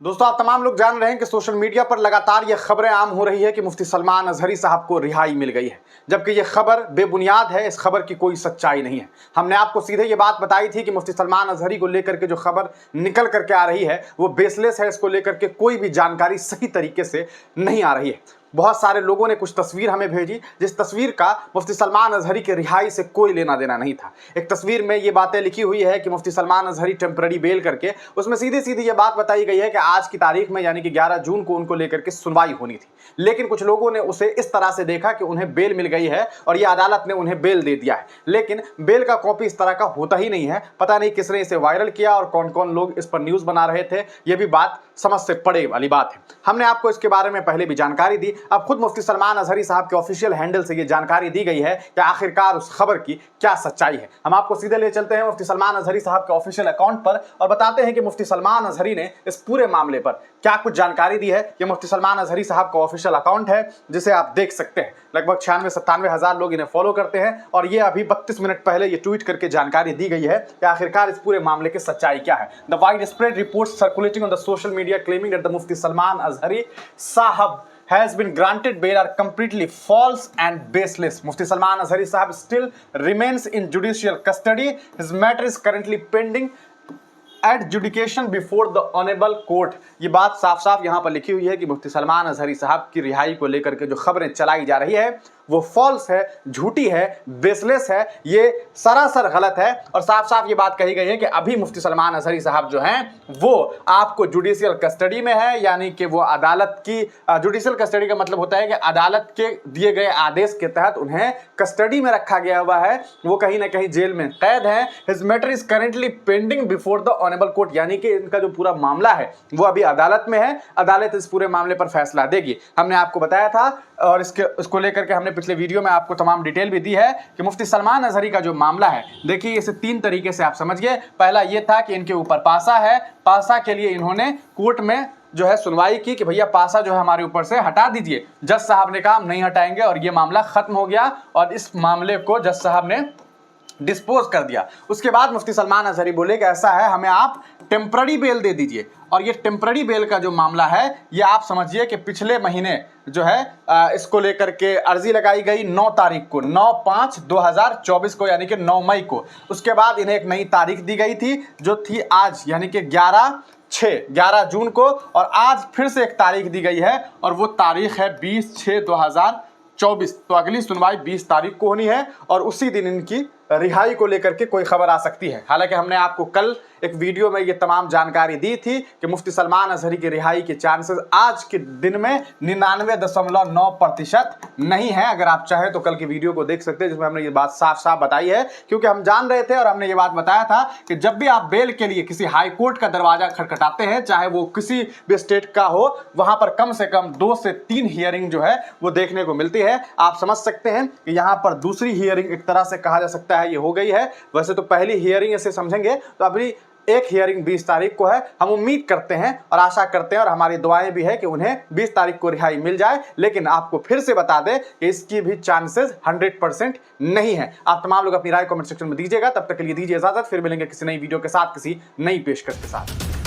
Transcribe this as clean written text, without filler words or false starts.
दोस्तों, आप तमाम लोग जान रहे हैं कि सोशल मीडिया पर लगातार ये खबरें आम हो रही है कि मुफ्ती सलमान अजहरी साहब को रिहाई मिल गई है, जबकि ये खबर बेबुनियाद है। इस खबर की कोई सच्चाई नहीं है। हमने आपको सीधे ये बात बताई थी कि मुफ्ती सलमान अजहरी को लेकर के जो खबर निकल करके आ रही है वो बेसलेस है। इसको लेकर के कोई भी जानकारी सही तरीके से नहीं आ रही है। बहुत सारे लोगों ने कुछ तस्वीर हमें भेजी, जिस तस्वीर का मुफ्ती सलमान अजहरी के रिहाई से कोई लेना देना नहीं था। एक तस्वीर में ये बातें लिखी हुई है कि मुफ्ती सलमान अजहरी टेम्पररी बेल करके, उसमें सीधी सीधी ये बात बताई गई है कि आज की तारीख में यानी कि 11 जून को उनको लेकर के सुनवाई होनी थी। लेकिन कुछ लोगों ने उसे इस तरह से देखा कि उन्हें बेल मिल गई है और ये अदालत ने उन्हें बेल दे दिया है, लेकिन बेल का कॉपी इस तरह का होता ही नहीं है। पता नहीं किसने इसे वायरल किया और कौन कौन लोग इस पर न्यूज बना रहे थे। ये भी बात समझ से पड़े वाली बात है। हमने आपको इसके बारे में पहले भी जानकारी दी। अब खुद मुफ्ती सलमान अजहरी साहब के ऑफिशियल हैंडल से ये जानकारी दी गई है कि आखिरकार उस खबर की क्या सच्चाई है। हम आपको सीधे ले चलते हैं मुफ्ती सलमान अजहरी साहब के ऑफिशियल अकाउंट पर और बताते हैं कि मुफ्ती सलमान अजहरी ने इस पूरे मामले पर क्या कुछ जानकारी दी है। ये मुफ्ती सलमान अजहरी साहब का ऑफिशियल अकाउंट है, जिसे आप देख सकते हैं। लगभग 96-97 हज़ार लोग इन्हें फॉलो करते हैं और ये अभी 32 मिनट पहले ये ट्वीट करके जानकारी दी गई है कि आखिरकार इस पूरे मामले की सच्चाई क्या है। The wide spread reports circulating on the social media claiming that the Mufti Salman Azhari Sahab has been granted bail are completely false and baseless. Mufti Salman Azhari Sahab still remains in judicial custody. His matter is currently pending adjudication before the honourable court. ये बात साफ साफ यहाँ पर लिखी हुई है कि मुफ्ती सलमान अजहरी साहब की रिहाई को लेकर के जो खबरें चलाई जा रही है वो फॉल्स है, झूठी है, बेसलेस है, ये सरासर गलत है। और साफ साफ ये बात कही गई है कि अभी मुफ्ती सलमान अजहरी साहब जो हैं वो आपको जुडिशियल कस्टडी में है, यानी कि वो अदालत की जुडिशियल कस्टडी का मतलब होता है कि अदालत के दिए गए आदेश के तहत उन्हें कस्टडी में रखा गया हुआ है, वो कहीं ना कहीं जेल में कैद है। His matter is currently pending before the honourable court, यानी कि इनका जो पूरा मामला है वो अभी अदालत में है। अदालत इस पूरे मामले पर फैसला देगी। हमने आपको बताया था और इसको लेकर के हमने पिछले वीडियो में आपको तमाम डिटेल भी दी है कि मुफ्ती सलमान अजहरी का जो मामला है, देखिए इसे 3 तरीके से आप समझिए। पहला ये था कि इनके ऊपर पासा है, पासा के लिए इन्होंने कोर्ट में जो है सुनवाई की कि भैया पासा जो है हमारे ऊपर से हटा दीजिए। जज साहब ने कहा हम नहीं हटाएंगे और ये मामला खत्म हो गया और इस मामले को जज साहब ने डिस्पोज कर दिया। उसके बाद मुफ्ती सलमान अजहरी बोले कि ऐसा है, हमें आप टेम्पररी बेल दे दीजिए। और ये टेम्पररी बेल का जो मामला है ये आप समझिए कि पिछले महीने जो है इसको लेकर के अर्जी लगाई गई 9 तारीख को, 9/5/2024 को, यानी कि 9 मई को। उसके बाद इन्हें एक नई तारीख दी गई थी जो थी आज, यानी कि 11 जून को। और आज फिर से एक तारीख दी गई है और वो तारीख है 20/6/2024। तो अगली सुनवाई 20 तारीख को होनी है और उसी दिन इनकी रिहाई को लेकर के कोई खबर आ सकती है। हालांकि हमने आपको कल एक वीडियो में ये तमाम जानकारी दी थी कि मुफ्ती सलमान अजहरी की रिहाई के चांसेस आज के दिन में 99.9% नहीं है। अगर आप चाहें तो कल की वीडियो को देख सकते हैं, जिसमें हमने ये बात साफ साफ बताई है। क्योंकि हम जान रहे थे और हमने ये बात बताया था कि जब भी आप बेल के लिए किसी हाई कोर्ट का दरवाजा खटखटाते हैं, चाहे वो किसी भी स्टेट का हो, वहां पर कम से कम 2 से 3 हियरिंग जो है वो देखने को मिलती है। आप समझ सकते हैं कि यहाँ पर दूसरी हियरिंग एक तरह से कहा जा सकता है ये हो गई है। वैसे तो पहली हियरिंग ऐसे समझेंगे तो अभी एक हियरिंग 20 तारीख को है। हम उम्मीद करते हैं और आशा करते हैं और हमारी दुआएं भी है कि उन्हें 20 तारीख को रिहाई मिल जाए। लेकिन आपको फिर से बता दें कि इसकी भी चांसेस 100% नहीं है। आप तमाम लोग अपनी राय कमेंट सेक्शन में दीजिएगा। तब तक के लिए दीजिए इजाजत, फिर मिलेंगे किसी नई वीडियो के साथ, किसी नई पेशकश के साथ।